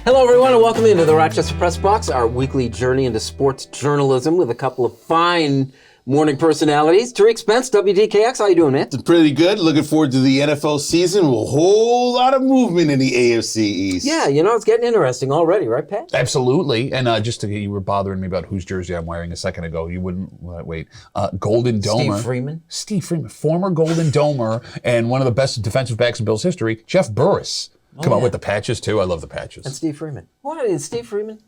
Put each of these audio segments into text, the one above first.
Hello, everyone, and welcome into the Rochester Press Box, our weekly journey into sports journalism with a couple of fine morning personalities. Tariq, Spence, WDKX, how you doing, man? Pretty good. Looking forward to the NFL season with a whole lot of movement in the AFC East. Yeah, it's getting interesting already, right, Pat? Absolutely. And you were bothering me about whose jersey I'm wearing a second ago. You wouldn't wait. Golden Domer. Steve Freeman, former Golden Domer and one of the best defensive backs in Bills history, Jeff Burris. Come on with the patches, too. I love the patches. And Steve Freeman. What is Steve Freeman?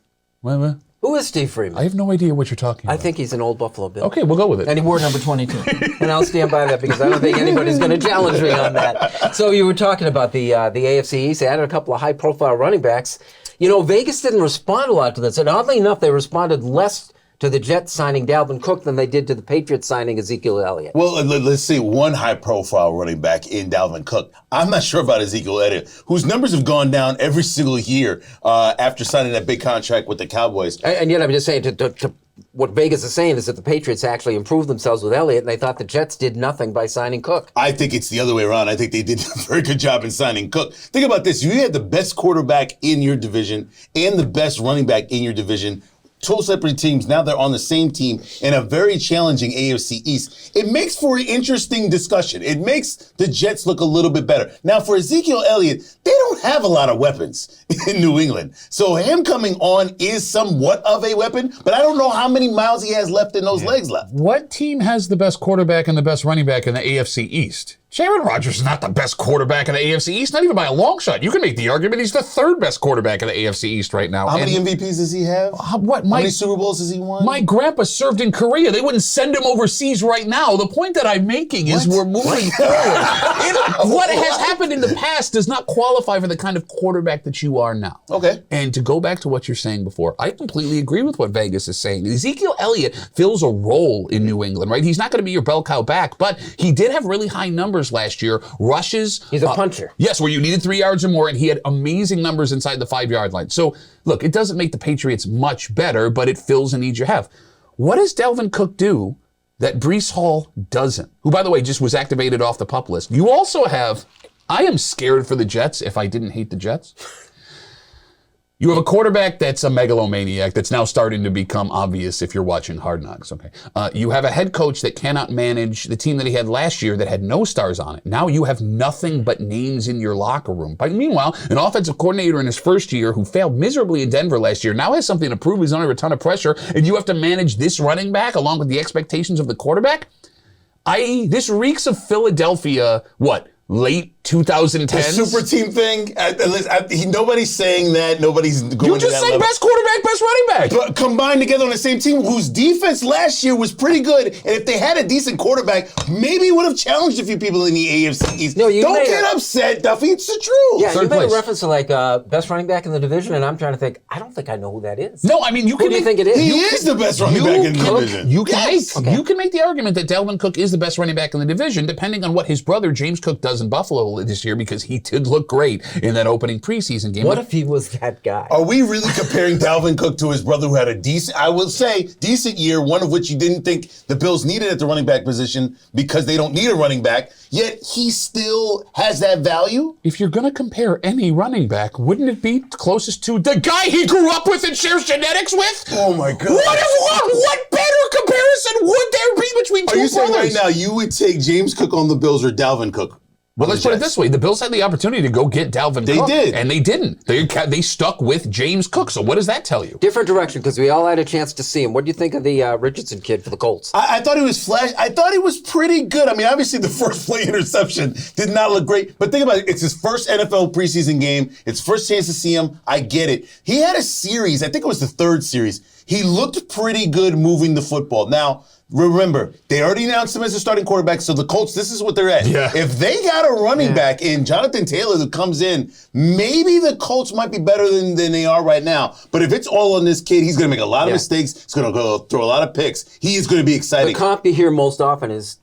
What? Who is Steve Freeman? I have no idea what you're talking about. I think he's an old Buffalo Bill. Okay, we'll go with it. And he wore number 22. And I'll stand by that because I don't think anybody's going to challenge me on that. So you were talking about the AFC East. They added a couple of high-profile running backs. Vegas didn't respond a lot to this. And oddly enough, they responded less to the Jets signing Dalvin Cook than they did to the Patriots signing Ezekiel Elliott. Well, let's see one high-profile running back in Dalvin Cook. I'm not sure about Ezekiel Elliott, whose numbers have gone down every single year after signing that big contract with the Cowboys. And yet I'm just saying, to what Vegas is saying is that the Patriots actually improved themselves with Elliott, and they thought the Jets did nothing by signing Cook. I think it's the other way around. I think they did a very good job in signing Cook. Think about this. You had the best quarterback in your division and the best running back in your division. Two separate teams, now they're on the same team in a very challenging AFC East. It makes for an interesting discussion. It makes the Jets look a little bit better. Now, for Ezekiel Elliott, they don't have a lot of weapons in New England. So him coming on is somewhat of a weapon, but I don't know how many miles he has left in those legs left. What team has the best quarterback and the best running back in the AFC East? Aaron Rodgers is not the best quarterback in the AFC East, not even by a long shot. You can make the argument he's the third best quarterback in the AFC East right now. How many MVPs does he have? How many Super Bowls has he won? My grandpa served in Korea. They wouldn't send him overseas right now. The point that I'm making is we're moving forward. What has happened in the past does not qualify for the kind of quarterback that you are now. Okay. And to go back to what you're saying before, I completely agree with what Vegas is saying. Ezekiel Elliott fills a role in New England, right? He's not going to be your bell cow back, but he did have really high numbers last year. Rushes. He's a puncher. Yes, where you needed 3 yards or more, and he had amazing numbers inside the 5-yard line. So, look, it doesn't make the Patriots much better, but it fills a need you have. What does Dalvin Cook do that Breece Hall doesn't? Who, by the way, just was activated off the PUP list. You also have, I am scared for the Jets if I didn't hate the Jets. You have a quarterback that's a megalomaniac that's now starting to become obvious if you're watching Hard Knocks, okay? You have a head coach that cannot manage the team that he had last year that had no stars on it. Now you have nothing but names in your locker room. But meanwhile, an offensive coordinator in his first year who failed miserably in Denver last year now has something to prove. He's under a ton of pressure, and you have to manage this running back along with the expectations of the quarterback? I.e., this reeks of Philadelphia, late 2010s? The super team thing, nobody's saying that. Nobody's going to that level. You just said best quarterback, best running back. But combined together on the same team, whose defense last year was pretty good, and if they had a decent quarterback, maybe it would have challenged a few people in the AFC East. No, don't get upset, Duffy. It's the truth. Yeah, you made a reference to best running back in the division, and I'm trying to think, I don't think I know who that is. No, I mean, who do you think it is? He is the best running back in the division. You can make the argument that Dalvin Cook is the best running back in the division, depending on what his brother James Cook does in Buffalo this year, because he did look great in that opening preseason game. What if he was that guy? Are we really comparing Dalvin Cook to his brother who had a decent year, one of which you didn't think the Bills needed at the running back position because they don't need a running back, yet he still has that value? If you're going to compare any running back, wouldn't it be closest to the guy he grew up with and shares genetics with? Oh, my God. What better comparison would there be between two brothers? Are you saying right now you would take James Cook on the Bills or Dalvin Cook? Well, let's put it this way. The Bills had the opportunity to go get Dalvin Cook. They did. And they didn't. They stuck with James Cook. So what does that tell you? Different direction, because we all had a chance to see him. What do you think of the Richardson kid for the Colts? I thought he was flash. I thought he was pretty good. I mean, obviously the first play interception did not look great. But think about it. It's his first NFL preseason game. It's first chance to see him. I get it. He had a series. I think it was the third series. He looked pretty good moving the football. Now, remember, they already announced him as a starting quarterback, so the Colts, this is what they're at. Yeah. If they got a running back in Jonathan Taylor that comes in, maybe the Colts might be better than they are right now. But if it's all on this kid, he's going to make a lot of mistakes. He's going to go throw a lot of picks. He is going to be exciting. The comp you hear most often is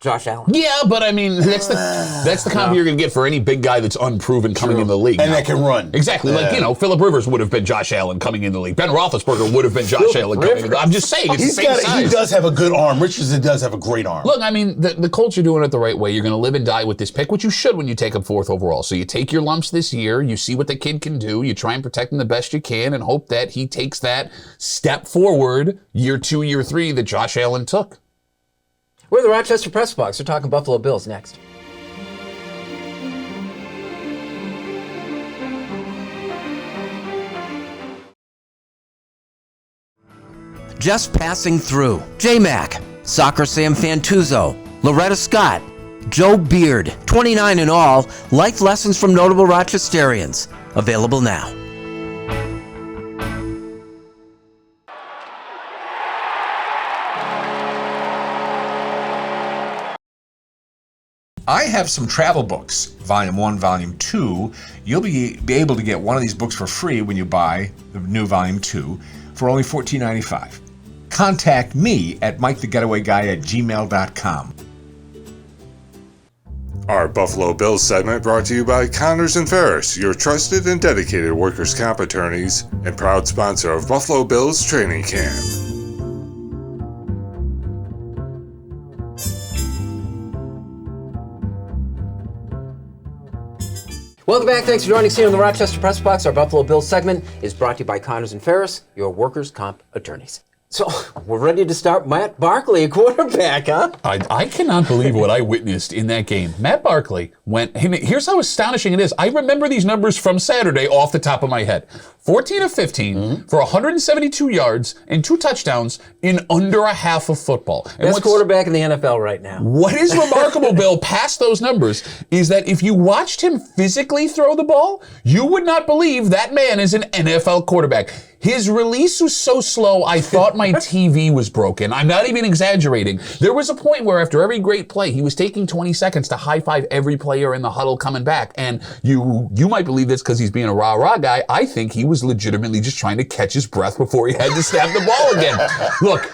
Josh Allen. Yeah, but I mean, that's the comp you're going to get for any big guy that's unproven coming in the league. And that can run. Exactly. Like, Phillip Rivers would have been Josh Allen coming in the league. Ben Roethlisberger would have been Josh Allen coming in the league. I'm just saying, it's the same size. He does have a good arm. Richardson does have a great arm. Look, I mean, the Colts are doing it the right way. You're going to live and die with this pick, which you should when you take him 4th overall. So you take your lumps this year, you see what the kid can do, you try and protect him the best you can, and hope that he takes that step forward year 2, year 3 that Josh Allen took. We're the Rochester Press Box. We're talking Buffalo Bills next. Just passing through. J-Mac, Soccer Sam Fantuzzo, Loretta Scott, Joe Beard, 29 in all, life lessons from notable Rochesterians. Available now. I have some travel books, Volume 1, Volume 2. You'll be able to get one of these books for free when you buy the new Volume 2 for only $14.95. Contact me at MikeTheGetawayGuy@gmail.com. Our Buffalo Bills segment brought to you by Connors and Ferris, your trusted and dedicated workers' comp attorneys and proud sponsor of Buffalo Bills Training Camp. Welcome back. Thanks for joining us here in the Rochester Press Box. Our Buffalo Bills segment is brought to you by Connors and Ferris, your workers' comp attorneys. So, we're ready to start Matt Barkley, a quarterback, huh? I cannot believe what I witnessed in that game. Matt Barkley went, and here's how astonishing it is. I remember these numbers from Saturday off the top of my head. 14 of 15 for 172 yards and 2 touchdowns in under a half of football. And Best quarterback in the NFL right now. What is remarkable, Bill, past those numbers, is that if you watched him physically throw the ball, you would not believe that man is an NFL quarterback. His release was so slow, I thought my TV was broken. I'm not even exaggerating. There was a point where after every great play, he was taking 20 seconds to high-five every player in the huddle coming back. And you might believe this because he's being a rah-rah guy. I think he was legitimately just trying to catch his breath before he had to snap the ball again. Look.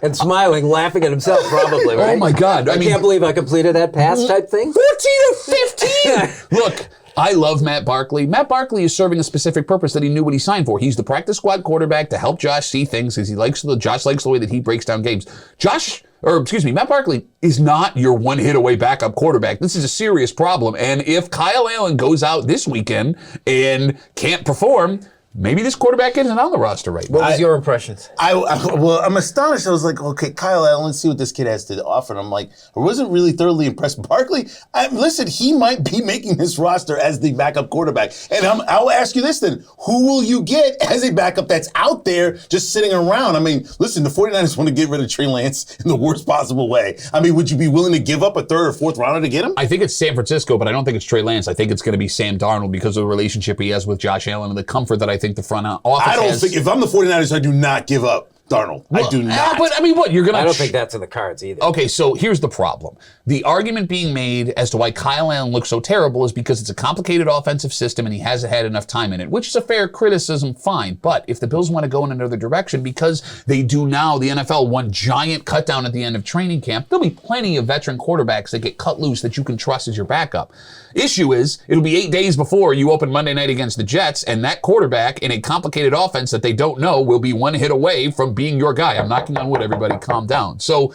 And smiling, laughing at himself, probably, right? Oh, my God. I can't believe I completed that pass type thing. 14 of 15! Look. I love Matt Barkley. Matt Barkley is serving a specific purpose that he knew what he signed for. He's the practice squad quarterback to help Josh see things because Josh likes the way that he breaks down games. Matt Barkley is not your one-hit away backup quarterback. This is a serious problem. And if Kyle Allen goes out this weekend and can't perform, maybe this quarterback isn't on the roster right now. What was your impressions? I'm astonished. I was like, okay, Kyle Allen, let's see what this kid has to offer. And I'm like, I wasn't really thoroughly impressed. Barkley, listen, he might be making this roster as the backup quarterback. And I'll ask you this then. Who will you get as a backup that's out there just sitting around? I mean, listen, the 49ers want to get rid of Trey Lance in the worst possible way. I mean, would you be willing to give up a 3rd or 4th rounder to get him? I think it's San Francisco, but I don't think it's Trey Lance. I think it's going to be Sam Darnold because of the relationship he has with Josh Allen and the comfort that I think the front office has. I don't think, if I'm the 49ers, I do not give up Darnold. I do not. But I mean, what? You're going to... I don't think that's in the cards either. Okay, so here's the problem. The argument being made as to why Kyle Allen looks so terrible is because it's a complicated offensive system and he hasn't had enough time in it, which is a fair criticism, fine. But if the Bills want to go in another direction, because they do now, the NFL, one giant cut down at the end of training camp, there'll be plenty of veteran quarterbacks that get cut loose that you can trust as your backup. Issue is, it'll be 8 days before you open Monday night against the Jets, and that quarterback in a complicated offense that they don't know will be one hit away from being your guy. I'm knocking on wood, everybody calm down. So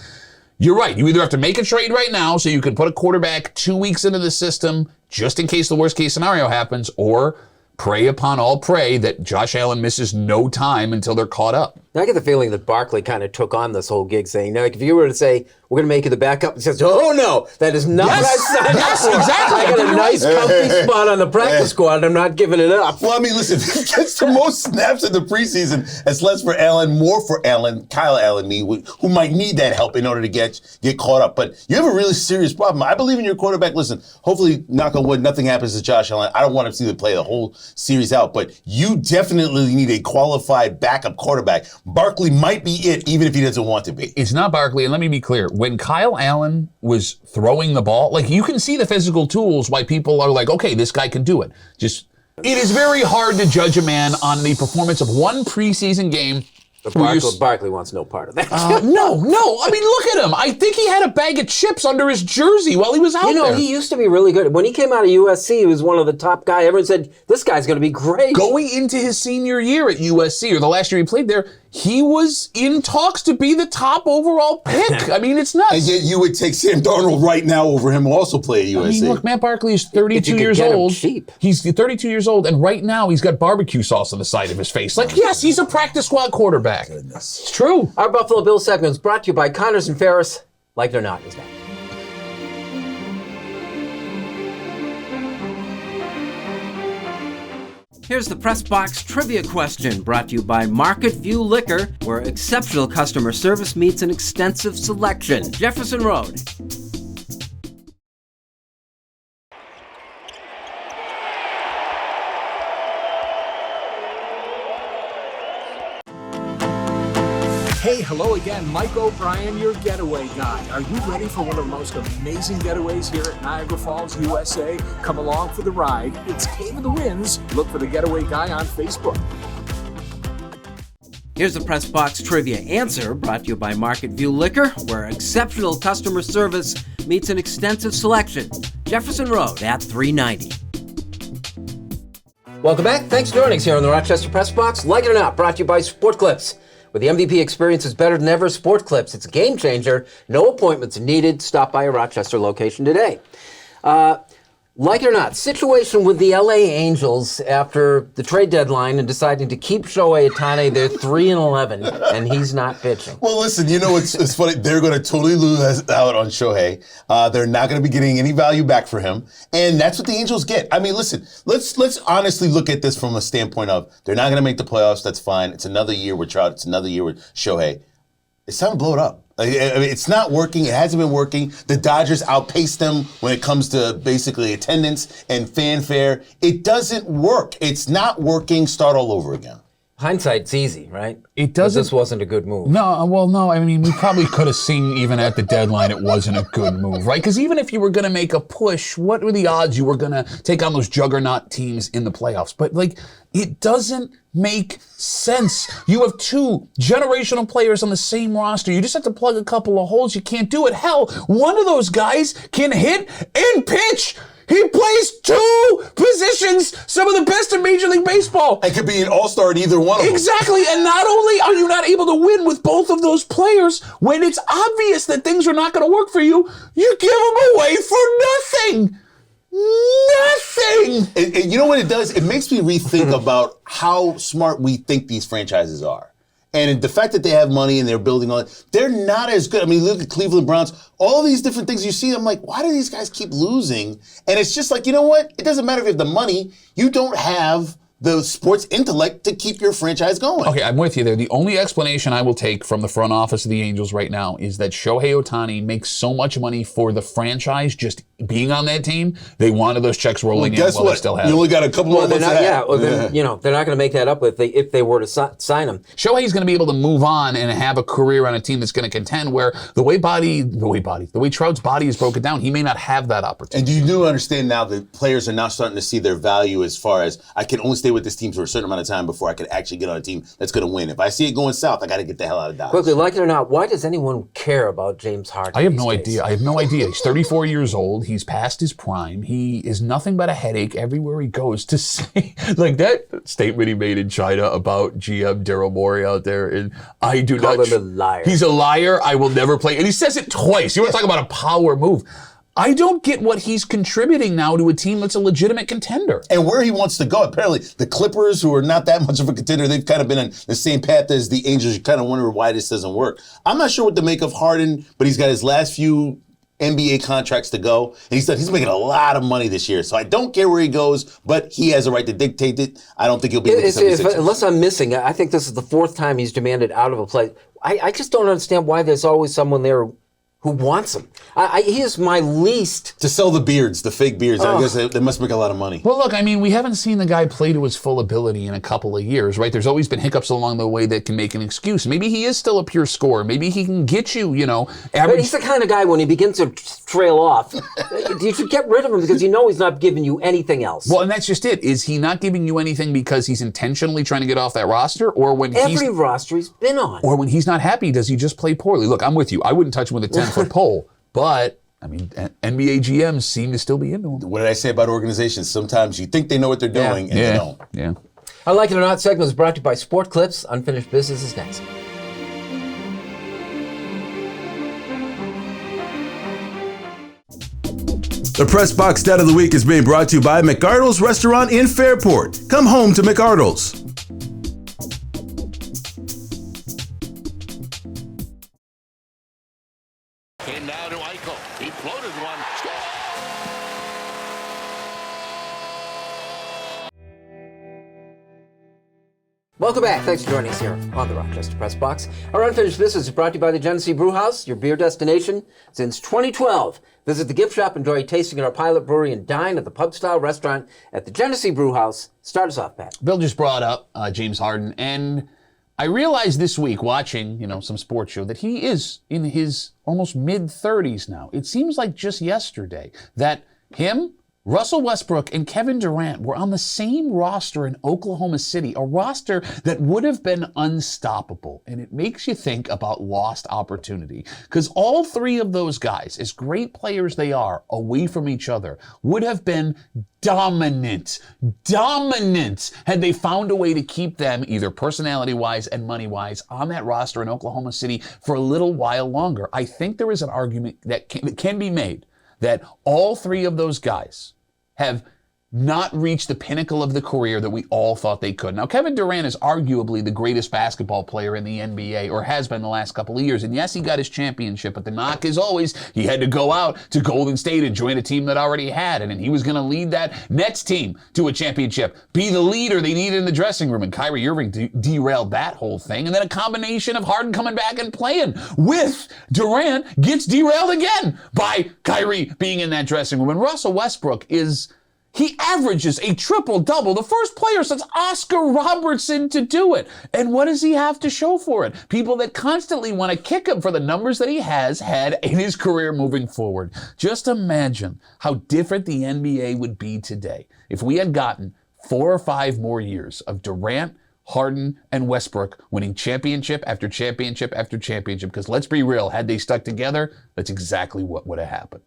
you're right. You either have to make a trade right now so you can put a quarterback 2 weeks into the system just in case the worst case scenario happens, or prey upon all prey that Josh Allen misses no time until they're caught up. I get the feeling that Barkley kind of took on this whole gig saying, like, if you were to say, we're going to make you the backup, he says, oh, no, that is not what I signed up for. Yes, exactly. I got a nice, comfy spot on the practice squad, and I'm not giving it up. Well, I mean, listen, he gets the most snaps in the preseason. It's less for Allen, more for Allen, Kyle Allen, who might need that help in order to get caught up. But you have a really serious problem. I believe in your quarterback. Listen, hopefully, knock on wood, nothing happens to Josh Allen. I don't want him to see the play the whole series out, but you definitely need a qualified backup quarterback. Barkley might be it, even if he doesn't want to be. It's not Barkley, and let me be clear. When Kyle Allen was throwing the ball, like, you can see the physical tools why people are like, okay, this guy can do it. It is very hard to judge a man on the performance of one preseason game But Barkley wants no part of that. No. I mean, look at him. I think he had a bag of chips under his jersey while he was out there. He used to be really good. When he came out of USC, he was one of the top guys. Everyone said, this guy's going to be great. Going into his senior year at USC, or the last year he played there, he was in talks to be the top overall pick. I mean, it's nuts. And yet you would take Sam Darnold right now over him who also play at USC. I mean, look, Matt Barkley is 32 years get him old. cheap. He's 32 years old, and right now he's got barbecue sauce on the side of his face. Like, yes, he's a practice squad quarterback. It's true. Our Buffalo Bills segment is brought to you by Connors and Ferris. Like it or not, is that. Here's the Press Box Trivia question, brought to you by Market View Liquor, where exceptional customer service meets an extensive selection. Jefferson Road. Hey, hello again. Mike O'Brien, your getaway guy. Are you ready for one of the most amazing getaways here at Niagara Falls, USA? Come along for the ride. It's Cave of the Winds. Look for the Getaway Guy on Facebook. Here's the Press Box Trivia answer, brought to you by Market View Liquor, where exceptional customer service meets an extensive selection. Jefferson Road at 390. Welcome back. Thanks for joining us here on the Rochester Press Box. Like it or not, brought to you by Sport Clips. With the MVP experience is better than ever, Sport Clips. It's a game changer. No appointments needed. Stop by a Rochester location today. Like it or not, situation with the LA Angels after the trade deadline and deciding to keep Shohei Ohtani. They're 3-11, and he's not pitching. Well, listen, it's funny. They're going to totally lose out on Shohei. They're not going to be getting any value back for him, and that's what the Angels get. I mean, listen, let's honestly look at this from a standpoint of they're not going to make the playoffs. That's fine. It's another year with Trout. It's another year with Shohei. It's time to blow it up. I mean, it's not working. It hasn't been working. The Dodgers outpace them when it comes to basically attendance and fanfare. It doesn't work. It's not working. Start all over again. Hindsight's easy, right? It doesn't. But this wasn't a good move. No. I mean, we probably could have seen even at the deadline it wasn't a good move, right? Because even if you were going to make a push, what were the odds you were going to take on those juggernaut teams in the playoffs? But, it doesn't make sense. You have two generational players on the same roster. You just have to plug a couple of holes. You can't do it. Hell, one of those guys can hit and pitch. He plays two positions, some of the best in Major League Baseball. And could be an all-star in either one of them. Exactly, and not only are you not able to win with both of those players, when it's obvious that things are not going to work for you, you give them away for nothing. Nothing! And you know what it does? It makes me rethink about how smart we think these franchises are. And the fact that they have money and they're building on it, they're not as good. I mean, look at Cleveland Browns. All these different things you see, I'm like, why do these guys keep losing? And it's just like, you know what? It doesn't matter if you have the money. You don't have the sports intellect to keep your franchise going. Okay, I'm with you there. The only explanation I will take from the front office of the Angels right now is that Shohei Ohtani makes so much money for the franchise just being on that team. They wanted those checks rolling in while they still have. You only got a couple more months they're not going to make that up if they were to sign him. Shohei's going to be able to move on and have a career on a team that's going to contend, where the way Trout's body is broken down, he may not have that opportunity. And you do understand now that players are now starting to see their value as far as, I can only stay with this team for a certain amount of time before I could actually get on a team that's going to win. If I see it going south, I got to get the hell out of Dodge. Quickly, like it or not, why does anyone care about James Harden? I have no idea. He's 34 years old. He's past his prime. He is nothing but a headache everywhere he goes. To say, like that statement he made in China about GM Daryl Morey out there, and I do Call not. him a liar. He's a liar. I will never play. And he says it twice. You want to talk about a power move? I don't get what he's contributing now to a team that's a legitimate contender. And where he wants to go. Apparently, the Clippers, who are not that much of a contender, they've kind of been on the same path as the Angels. You kind of wonder why this doesn't work. I'm not sure what to make of Harden, but he's got his last few NBA contracts to go. And he said he's making a lot of money this year. So I don't care where he goes, but he has a right to dictate it. I don't think he'll be able to. Unless I'm missing, I think this is the fourth time he's demanded out of a place. I just don't understand why there's always someone there who wants him. He is my least. To sell the beards, the fake beards. I guess they must make a lot of money. Well, look, I mean, we haven't seen the guy play to his full ability in a couple of years, right? There's always been hiccups along the way that can make an excuse. Maybe he is still a pure scorer. Maybe he can get you, But average. he's the kind of guy when he begins to trail off, you should get rid of him because you know he's not giving you anything else. Well, and that's just it. Is he not giving you anything because he's intentionally trying to get off that roster, or when Every roster he's been on. or when he's not happy, does he just play poorly? Look, I'm with you. I wouldn't touch him with a 10-foot pole, but I mean, NBA GMs seem to still be into him. What did I say about organizations? Sometimes you think they know what they're doing, and they don't. Yeah. I Like It or Not segment is brought to you by Sport Clips. Unfinished Business is next. The Press Box Stat of the Week is being brought to you by McArdle's Restaurant in Fairport. Come home to McArdle's. And now to Eichel. He floated one. Welcome back. Thanks for joining us here on the Rochester Press Box. Our Unfinished Business is brought to you by the Genesee Brew House, your beer destination since 2012. Visit the gift shop, enjoy tasting at our pilot brewery, and dine at the pub-style restaurant at the Genesee Brew House. Start us off, Pat. Bill just brought up James Harden, and I realized this week watching, some sports show that he is in his almost mid-30s now. It seems like just yesterday that him, Russell Westbrook, and Kevin Durant were on the same roster in Oklahoma City, a roster that would have been unstoppable. And it makes you think about lost opportunity. Because all three of those guys, as great players they are, away from each other, would have been dominant had they found a way to keep them, either personality-wise and money-wise, on that roster in Oklahoma City for a little while longer. I think there is an argument that can be made that all three of those guys have not reached the pinnacle of the career that we all thought they could. Now, Kevin Durant is arguably the greatest basketball player in the NBA, or has been the last couple of years. And yes, he got his championship, but the knock is always he had to go out to Golden State and join a team that already had it. And he was going to lead that Nets team to a championship, be the leader they needed in the dressing room. And Kyrie Irving derailed that whole thing. And then a combination of Harden coming back and playing with Durant gets derailed again by Kyrie being in that dressing room. And Russell Westbrook he averages a triple-double, the first player since Oscar Robertson to do it. And what does he have to show for it? People that constantly want to kick him for the numbers that he has had in his career moving forward. Just imagine how different the NBA would be today if we had gotten 4 or 5 more years of Durant, Harden, and Westbrook winning championship after championship after championship. Because let's be real, had they stuck together, that's exactly what would have happened.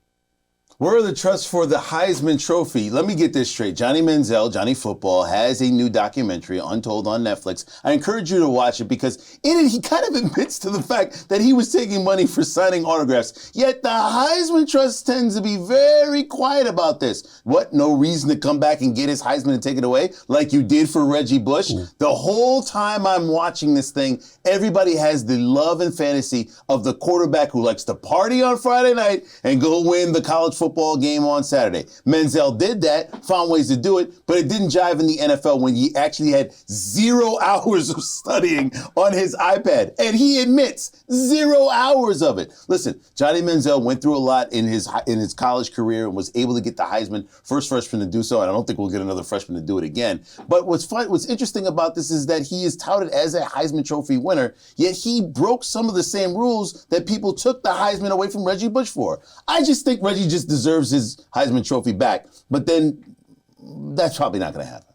Where are the trusts for the Heisman Trophy? Let me get this straight. Johnny Manziel, Johnny Football, has a new documentary, Untold, on Netflix. I encourage you to watch it because in it, he kind of admits to the fact that he was taking money for signing autographs. Yet the Heisman Trust tends to be very quiet about this. What? No reason to come back and get his Heisman and take it away like you did for Reggie Bush? The whole time I'm watching this thing, everybody has the love and fantasy of the quarterback who likes to party on Friday night and go win the college football game on Saturday. Manziel did that, found ways to do it, but it didn't jive in the NFL when he actually had 0 hours of studying on his iPad. And he admits 0 hours of it. Listen, Johnny Manziel went through a lot in his college career and was able to get the Heisman, first freshman to do so, and I don't think we'll get another freshman to do it again. But what's interesting about this is that he is touted as a Heisman Trophy winner, yet he broke some of the same rules that people took the Heisman away from Reggie Bush for. I just think Reggie just deserves his Heisman Trophy back, but then that's probably not going to happen.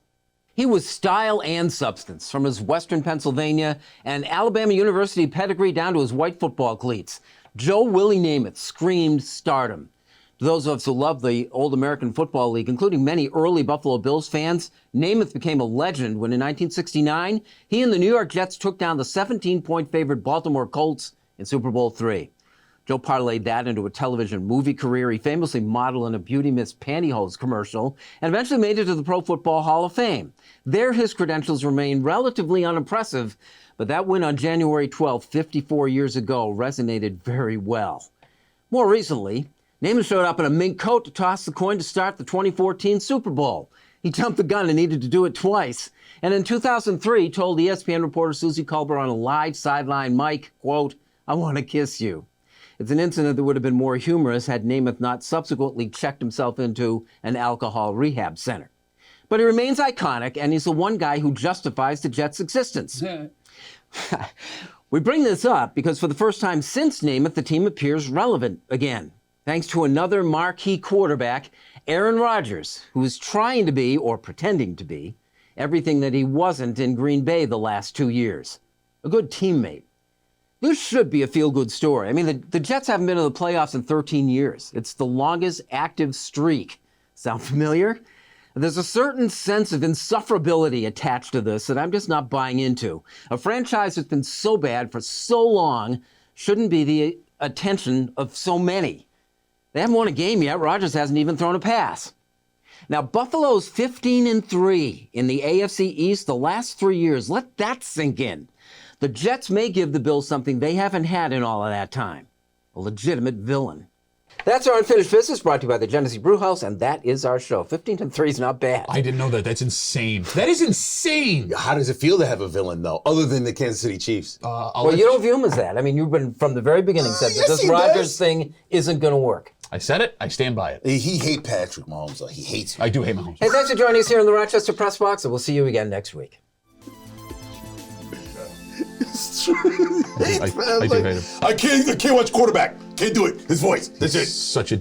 He was style and substance, from his Western Pennsylvania and Alabama University pedigree down to his white football cleats. Joe Willie Namath screamed stardom. To those of us who love the old American Football League, including many early Buffalo Bills fans, Namath became a legend when in 1969, he and the New York Jets took down the 17-point favorite Baltimore Colts in Super Bowl III. Joe parlayed that into a television movie career. He famously modeled in a Beauty Mist pantyhose commercial and eventually made it to the Pro Football Hall of Fame. There, his credentials remain relatively unimpressive, but that win on January 12th, 54 years ago, resonated very well. More recently, Namath showed up in a mink coat to toss the coin to start the 2014 Super Bowl. He jumped the gun and needed to do it twice. And in 2003, told ESPN reporter Susie Colbert on a live sideline mic, quote, "I want to kiss you." It's an incident that would have been more humorous had Namath not subsequently checked himself into an alcohol rehab center. But he remains iconic, and he's the one guy who justifies the Jets' existence. We bring this up because for the first time since Namath, the team appears relevant again, thanks to another marquee quarterback, Aaron Rodgers, who is trying to be, or pretending to be, everything that he wasn't in Green Bay the last 2 years. A good teammate. This should be a feel-good story. I mean, the Jets haven't been to the playoffs in 13 years. It's the longest active streak. Sound familiar? There's a certain sense of insufferability attached to this that I'm just not buying into. A franchise that's been so bad for so long shouldn't be the attention of so many. They haven't won a game yet. Rodgers hasn't even thrown a pass. Now, Buffalo's 15-3 in the AFC East the last 3 years. Let that sink in. The Jets may give the Bills something they haven't had in all of that time. A legitimate villain. That's our Unfinished Business, brought to you by the Genesee Brewhouse, and that is our show. 15-3 is not bad. I didn't know that. That's insane. That is insane. How does it feel to have a villain, though, other than the Kansas City Chiefs? Well, you don't view him as that. I mean, you've been, from the very beginning, said that yes, this he Rodgers does. thing isn't going to work. I said it. I stand by it. He hates Patrick Mahomes, though. He hates him. I do hate Mahomes. Hey, thanks for joining us here in the Rochester Press Box, and we'll see you again next week. I do hate him. I can't watch quarterback. Can't do it. His voice. That's it. Such a